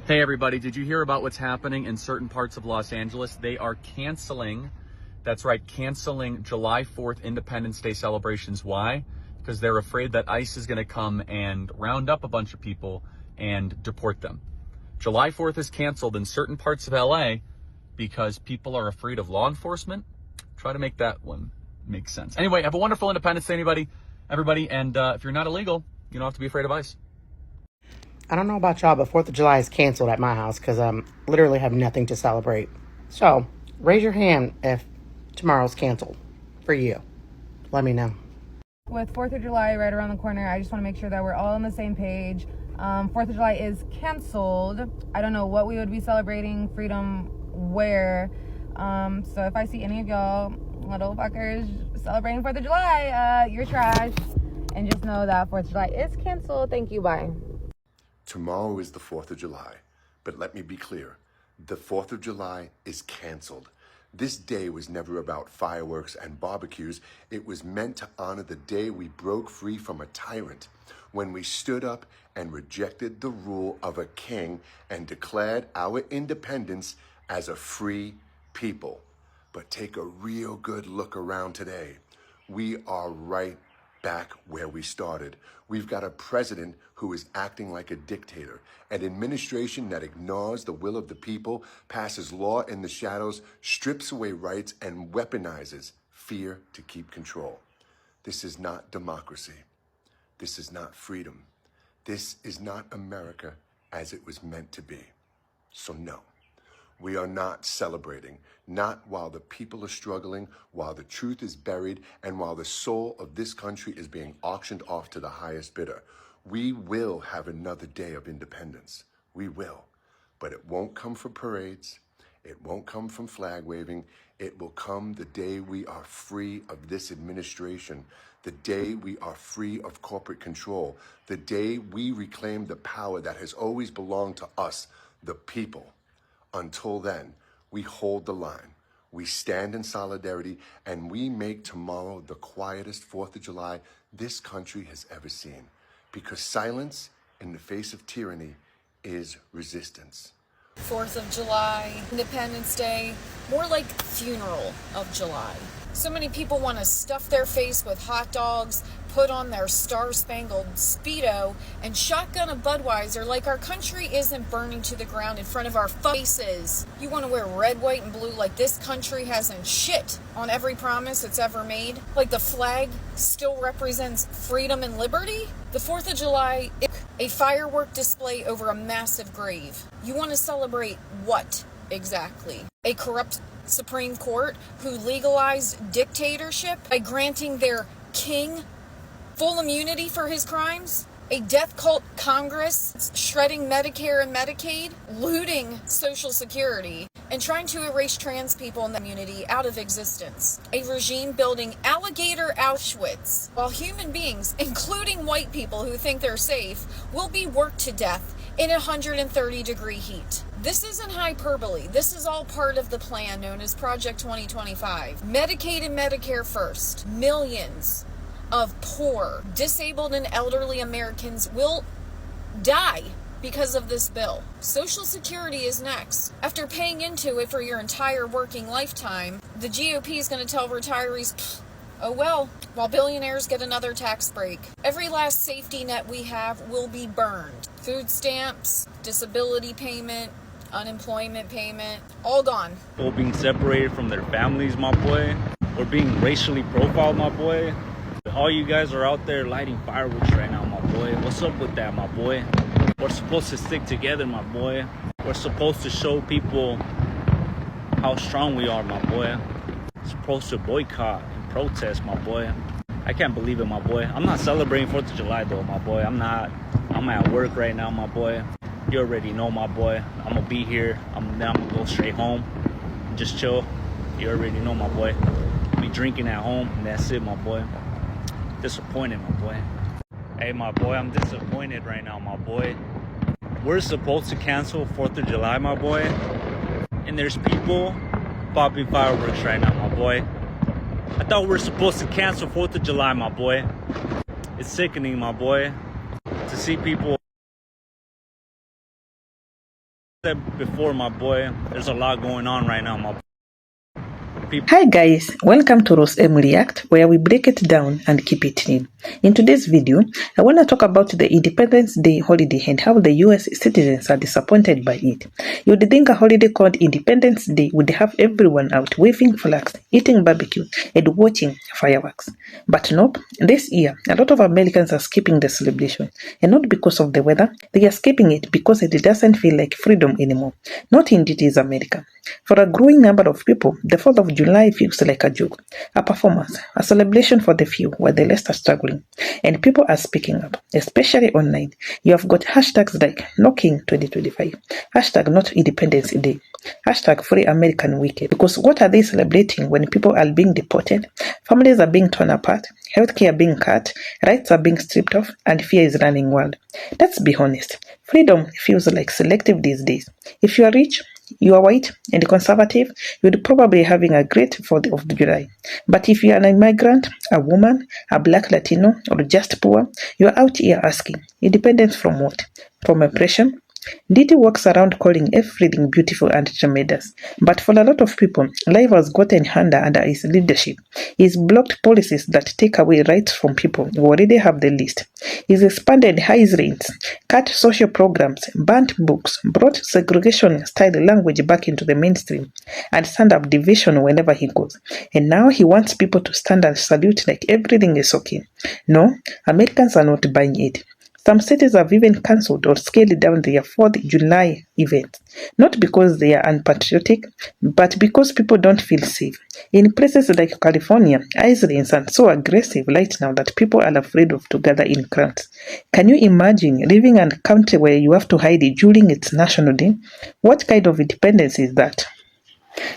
Hey everybody, did you hear about what's happening in certain parts of Los Angeles? They are canceling, that's right, canceling July 4th Independence Day celebrations. Why? Because they're afraid that ICE is going to come and round up a bunch of people and deport them. July 4th is canceled in certain parts of LA because people are afraid of law enforcement. Try to make that one make sense. Anyway, have a wonderful Independence Day, everybody. And if you're not illegal, you don't have to be afraid of ICE. I don't know about y'all, but 4th of July is canceled at my house because I literally have nothing to celebrate. So, raise your hand if tomorrow's canceled for you. Let me know. With 4th of July right around the corner, I just want to make sure that we're all on the same page. 4th of July is canceled. I don't know what we would be celebrating, freedom where. So if I see any of y'all little fuckers celebrating 4th of July, you're trash. And just know that 4th of July is canceled. Thank you, bye. Tomorrow is the 4th of July, but let me be clear. The 4th of July is canceled. This day was never about fireworks and barbecues. It was meant to honor the day we broke free from a tyrant, when we stood up and rejected the rule of a king and declared our independence as a free people. But take a real good look around today. We are right back where we started. We've got a president who is acting like a dictator, an administration that ignores the will of the people, passes law in the shadows, strips away rights, and weaponizes fear to keep control. This is not democracy. This is not freedom. This is not America as it was meant to be. So no. We are not celebrating, not while the people are struggling, while the truth is buried, and while the soul of this country is being auctioned off to the highest bidder. We will have another day of independence. We will. But it won't come from parades. It won't come from flag waving. It will come the day we are free of this administration, the day we are free of corporate control, the day we reclaim the power that has always belonged to us, the people. Until then, we hold the line, we stand in solidarity, and we make tomorrow the quietest 4th of July this country has ever seen. Because silence in the face of tyranny is resistance. 4th of July, Independence Day, more like funeral of July. So many people want to stuff their face with hot dogs, put on their star-spangled Speedo, and shotgun a Budweiser like our country isn't burning to the ground in front of our faces. You want to wear red, white, and blue like this country hasn't shit on every promise it's ever made? Like the flag still represents freedom and liberty? The 4th of July is a firework display over a massive grave. You want to celebrate what exactly? A corrupt Supreme Court who legalized dictatorship by granting their king full immunity for his crimes? A death cult Congress shredding Medicare and Medicaid, looting Social Security, and trying to erase trans people and the community out of existence. A regime building alligator Auschwitz, while human beings, including white people who think they're safe, will be worked to death in 130-degree heat. This isn't hyperbole. This is all part of the plan known as Project 2025. Medicaid and Medicare first. Millions of poor, disabled, and elderly Americans will die because of this bill. Social Security is next. After paying into it for your entire working lifetime, the GOP is going to tell retirees, oh well, while billionaires get another tax break. Every last safety net we have will be burned. Food stamps, disability payment, unemployment payment, all gone. People being separated from their families, my boy, or being racially profiled, my boy. All you guys are out there lighting fireworks right now, my boy. What's up with that, my boy? We're supposed to stick together, my boy. We're supposed to show people how strong we are, my boy. We're supposed to boycott and protest, my boy. I can't believe it, my boy. I'm not celebrating 4th of July, though, my boy. I'm not. I'm at work right now, my boy. You already know, my boy. I'm gonna be here. Then I'm gonna go straight home. Just chill. You already know, my boy. Be drinking at home, and that's it, my boy. Disappointed, my boy. Hey, my boy, I'm disappointed right now, my boy. We're supposed to cancel 4th of July, my boy. And there's people popping fireworks right now, my boy. I thought we were supposed to cancel 4th of July, my boy. It's sickening, my boy, to see people Said before, my boy, there's a lot going on right now, my boy. Hi guys, welcome to Rosem React, where we break it down and keep it in. In today's video, I want to talk about the Independence Day holiday and how the US citizens are disappointed by it. You would think a holiday called Independence Day would have everyone out waving flags, eating barbecue, and watching fireworks. But nope, this year, a lot of Americans are skipping the celebration. And not because of the weather, they are skipping it because it doesn't feel like freedom anymore. Not indeed is America. For a growing number of people, the 4th of July feels like a joke, a performance, a celebration for the few while the rest are struggling. And people are speaking up, especially online. You have got hashtags like No King 2025, hashtag Not Independence Day, hashtag Free American Weekend. Because what are they celebrating when people are being deported, families are being torn apart, healthcare being cut, rights are being stripped off, and fear is running wild? Let's be honest, freedom feels like selective these days. If you are rich, you are white and conservative, you'd probably having a great 4th of July. But if you are an immigrant, a woman, a black Latino, or just poor, you are out here asking, independence from what? From oppression? Didi walks around calling everything beautiful and tremendous, but for a lot of people, life has gotten harder under his leadership. He's blocked policies that take away rights from people who already have the least. He's expanded high rates, cut social programs, banned books, brought segregation-style language back into the mainstream, and stand up division whenever he goes. And now he wants people to stand and salute like everything is okay. No, Americans are not buying it. Some cities have even cancelled or scaled down their 4th July events, not because they are unpatriotic, but because people don't feel safe. In places like California, ice rains are so aggressive right now that people are afraid of to gather in crowds. Can you imagine living in a country where you have to hide during its National Day? What kind of independence is that?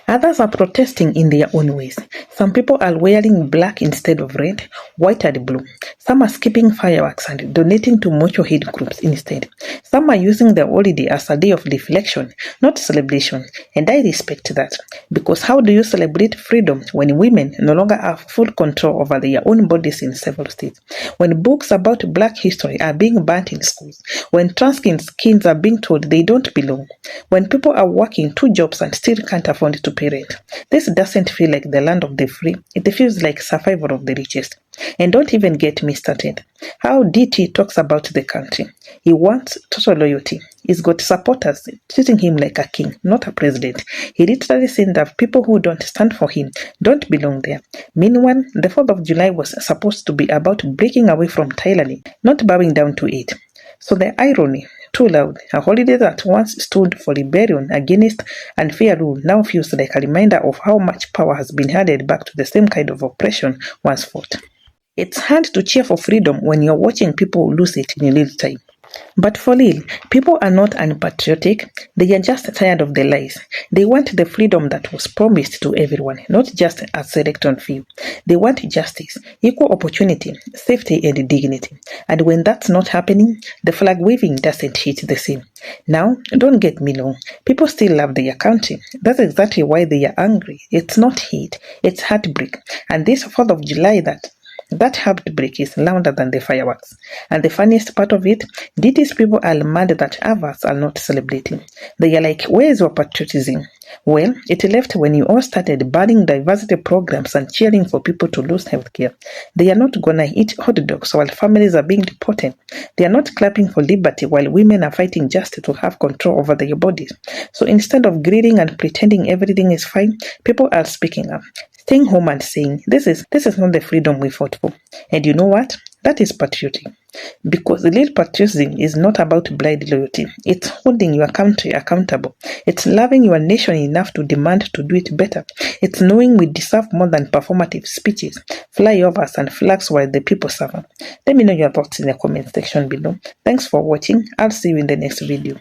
Others are protesting in their own ways. Some people are wearing black instead of red, white and blue. Some are skipping fireworks and donating to mutual aid groups instead. Some are using the holiday as a day of reflection, not celebration. And I respect that. Because how do you celebrate freedom when women no longer have full control over their own bodies in several states? When books about black history are being banned in schools? When trans kids are being told they don't belong? When people are working 2 jobs and still can't afford to parent? This doesn't feel like the land of the free. It feels like survival of the richest. And don't even get me started. How DT talks about the country. He wants total loyalty. He's got supporters treating him like a king, not a president. He literally saying that people who don't stand for him don't belong there. Meanwhile, the 4th of July was supposed to be about breaking away from tyranny, not bowing down to it. So the irony, too loud, a holiday that once stood for rebellion against unfair rule now feels like a reminder of how much power has been handed back to the same kind of oppression once fought. It's hard to cheer for freedom when you're watching people lose it in real time. But for real, people are not unpatriotic, they are just tired of the lies. They want the freedom that was promised to everyone, not just a selected few. They want justice, equal opportunity, safety and dignity. And when that's not happening, the flag waving doesn't hit the same. Now, don't get me wrong, people still love their country. That's exactly why they are angry. It's not hate, it's heartbreak. And this 4th of July that heartbreak is louder than the fireworks. And the funniest part of it, these people are mad that others are not celebrating. They are like, where is your patriotism? Well, it left when you all started banning diversity programs and cheering for people to lose healthcare. They are not gonna eat hot dogs while families are being deported. They are not clapping for liberty while women are fighting just to have control over their bodies. So instead of greeting and pretending everything is fine, people are speaking up, staying home and saying, this is not the freedom we fought for. And you know what? That is patriotic. Because the real patriotism is not about blind loyalty. It's holding your country accountable. It's loving your nation enough to demand to do it better. It's knowing we deserve more than performative speeches, flyovers, and flags while the people suffer. Let me know your thoughts in the comment section below. Thanks for watching. I'll see you in the next video.